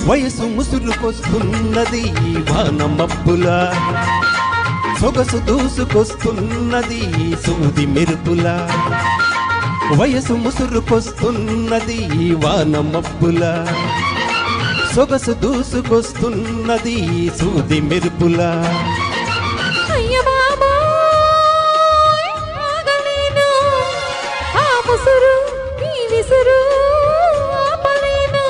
వయసు ముసురుకొస్తున్నది వాన మబ్బులా, సొగసు దూసుకొస్తున్నది సూది మెరుపులా. వయసు ముసురుకొస్తున్నది వాన మబ్బులా, సొగసు దూసుకొస్తున్నది సూది మెరుపులా. అయ్య బాబాయ్ ఆగలేను, ఆ ముసురు ఈ విసురు ఆపలేను.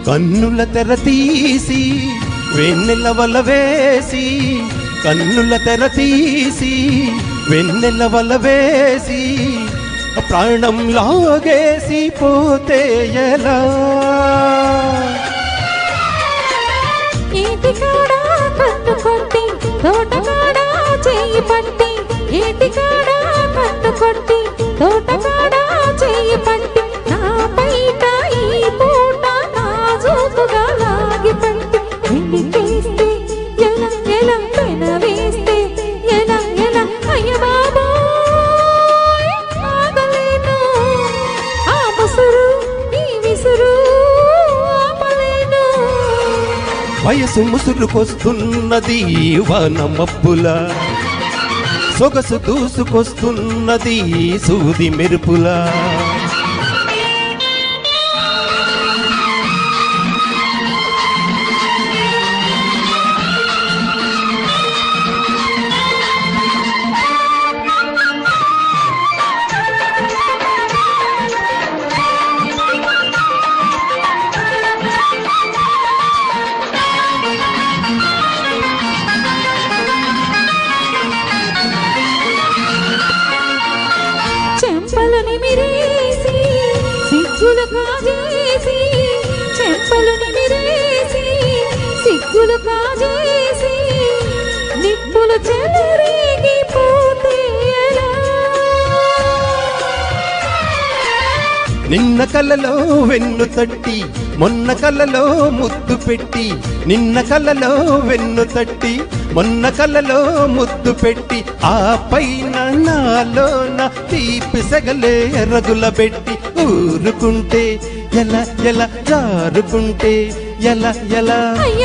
కన్నుల తెర తీసి వెన్నెల వల వేసి, కన్నుల తెర తీసి వెన్నెల వల వేసి, ప్రాణం లాగేసి పోతే ఎలా. ఏటి కాడా కన్ను కొట్టి తోటకాడా చెయ్యి పట్టి, ఏటి కాడా కన్ను కొట్టి తోటకాడా చెయ్యి పట్టి, నా బయట ఈ పూట నాజూకుగా లాగి పట్టి, వెండికేస్తే ఎలా ఎలా పెన వేస్తే ఎలా ఎలా. అయ్య బాబాయ్ ఆగలేను, ఆ ముసురు ఈ విసురు ఆపలేను. వయసు ముసురుకొస్తున్నది వాన మబ్బులా, సొగసు దూసుకొస్తున్నది సూది మెరుపులా. చెంపలని మిరేసి సిగ్గులు కాజేసి, చెంపలని మిరేసి సిగ్గులు కాజేసి, నిప్పులు చెలరేగిపోతే ఎలా. నిన్న కలలో వెన్ను తట్టి మొన్న కలలో ముద్దు పెట్టి, నిన్న కలలో వెన్ను తట్టి మొన్న కలలో ముద్దు పెట్టి, ఆ పైన నాలోన తీపి సెగలే రగుల పెట్టి, ఊరుకుంటే ఎలా ఎలా జారుకుంటే ఎలా ఎలా. అయ్య